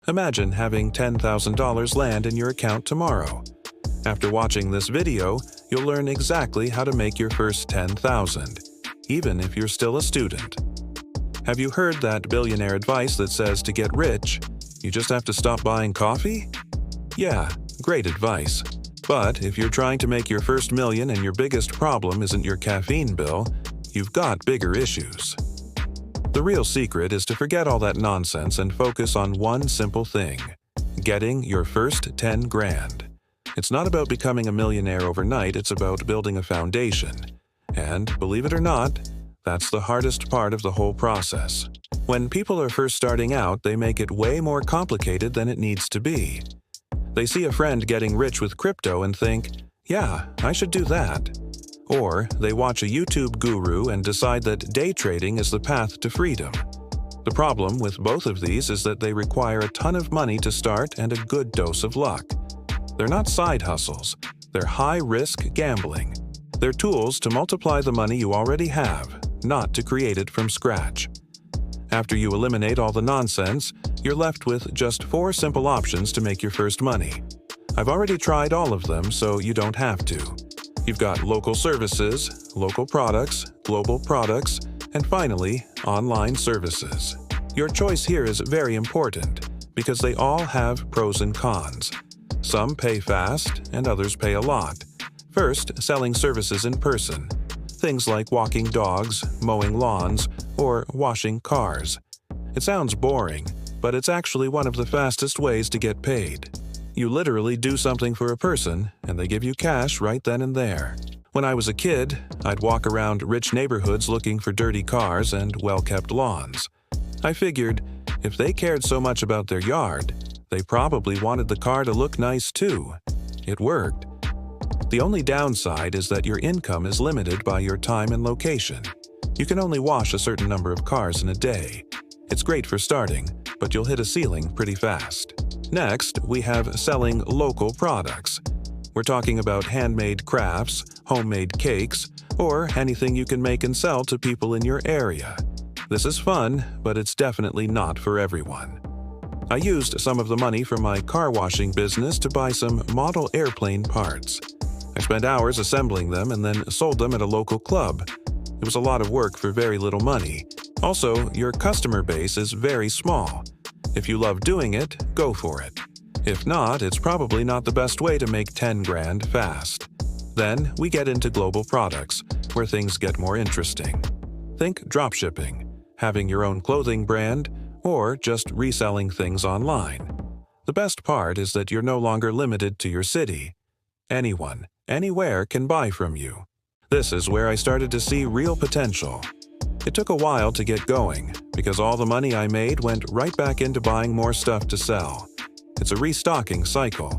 Imagine having $10,000 land in your account tomorrow. After watching this video, you'll learn exactly how to make your first $10,000, even if you're still a student. Have you heard that billionaire advice that says to get rich, you just have to stop buying coffee? Yeah, great advice. But if you're trying to make your first million and your biggest problem isn't your caffeine bill, you've got bigger issues. The real secret is to forget all that nonsense and focus on one simple thing: getting your first 10 grand. It's not about becoming a millionaire overnight, it's about building a foundation. And, believe it or not, that's the hardest part of the whole process. When people are first starting out, they make it way more complicated than it needs to be. They see a friend getting rich with crypto and think, yeah, I should do that. Or they watch a YouTube guru and decide that day trading is the path to freedom. The problem with both of these is that they require a ton of money to start and a good dose of luck. They're not side hustles, they're high-risk gambling. They're tools to multiply the money you already have, not to create it from scratch. After you eliminate all the nonsense, you're left with just 4 simple options to make your first money. I've already tried all of them, so you don't have to. You've got local services, local products, global products, and finally, online services. Your choice here is very important because they all have pros and cons. Some pay fast and others pay a lot. First, selling services in person. Things like walking dogs, mowing lawns, or washing cars. It sounds boring, but it's actually one of the fastest ways to get paid. You literally do something for a person, and they give you cash right then and there. When I was a kid, I'd walk around rich neighborhoods looking for dirty cars and well-kept lawns. I figured, if they cared so much about their yard, they probably wanted the car to look nice too. It worked. The only downside is that your income is limited by your time and location. You can only wash a certain number of cars in a day. It's great for starting, but you'll hit a ceiling pretty fast. Next, we have selling local products. We're talking about handmade crafts, homemade cakes, or anything you can make and sell to people in your area. This is fun, but it's definitely not for everyone. I used some of the money from my car washing business to buy some model airplane parts. I spent hours assembling them and then sold them at a local club. It was a lot of work for very little money. Also, your customer base is very small. If you love doing it, go for it. If not, it's probably not the best way to make 10 grand fast. Then we get into global products, where things get more interesting. Think dropshipping, having your own clothing brand, or just reselling things online. The best part is that you're no longer limited to your city. Anyone, anywhere can buy from you. This is where I started to see real potential. It took a while to get going, because all the money I made went right back into buying more stuff to sell. It's a restocking cycle.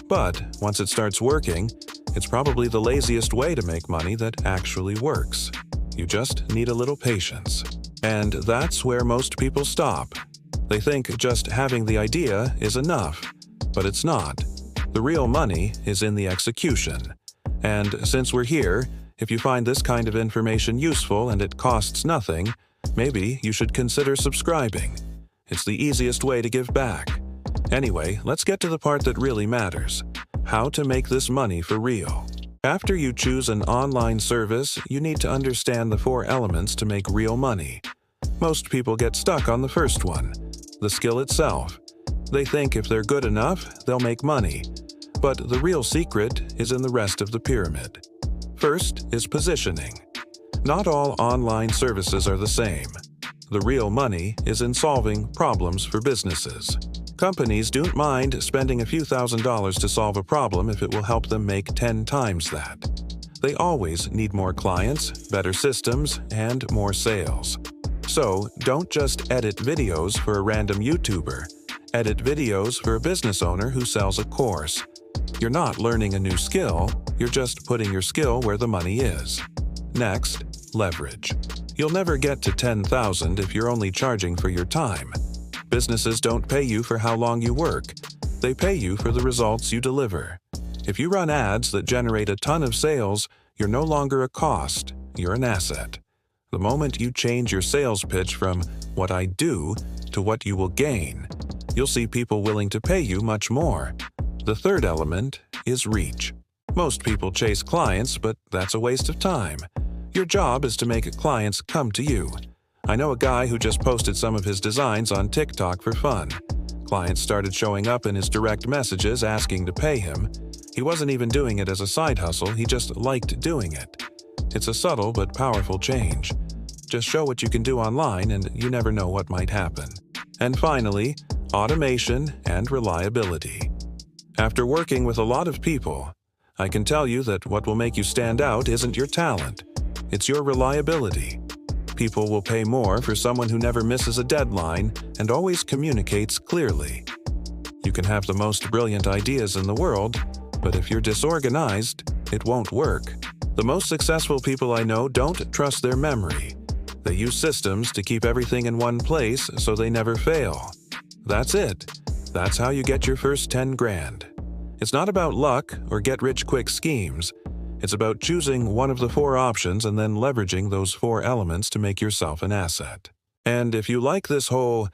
But once it starts working, it's probably the laziest way to make money that actually works. You just need a little patience. And that's where most people stop. They think just having the idea is enough, but it's not. The real money is in the execution. And since we're here, if you find this kind of information useful and it costs nothing, maybe you should consider subscribing. It's the easiest way to give back. Anyway, let's get to the part that really matters: how to make this money for real. After you choose an online service, you need to understand the 4 elements to make real money. Most people get stuck on the first one, the skill itself. They think if they're good enough, they'll make money. But the real secret is in the rest of the pyramid. First is positioning. Not all online services are the same. The real money is in solving problems for businesses. Companies don't mind spending a few $1,000s to solve a problem if it will help them make 10 times that. They always need more clients, better systems, and more sales. So, don't just edit videos for a random YouTuber. Edit videos for a business owner who sells a course. You're not learning a new skill, you're just putting your skill where the money is. Next, leverage. You'll never get to 10,000 if you're only charging for your time. Businesses don't pay you for how long you work. They pay you for the results you deliver. If you run ads that generate a ton of sales, you're no longer a cost, you're an asset. The moment you change your sales pitch from "what I do" to "what you will gain," you'll see people willing to pay you much more. The third element is reach. Most people chase clients, but that's a waste of time. Your job is to make clients come to you. I know a guy who just posted some of his designs on TikTok for fun. Clients started showing up in his direct messages asking to pay him. He wasn't even doing it as a side hustle, he just liked doing it. It's a subtle but powerful change. Just show what you can do online and you never know what might happen. And finally, automation and reliability. After working with a lot of people, I can tell you that what will make you stand out isn't your talent, it's your reliability. People will pay more for someone who never misses a deadline and always communicates clearly. You can have the most brilliant ideas in the world, but if you're disorganized, it won't work. The most successful people I know don't trust their memory. They use systems to keep everything in one place so they never fail. That's it. That's how you get your first 10 grand. It's not about luck or get-rich-quick schemes. It's about choosing one of the 4 options and then leveraging those 4 elements to make yourself an asset. And if you like this whole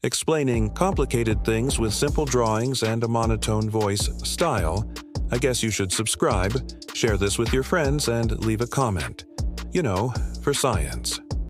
explaining complicated things with simple drawings and a monotone voice style, I guess you should subscribe, share this with your friends, and leave a comment. You know, for science.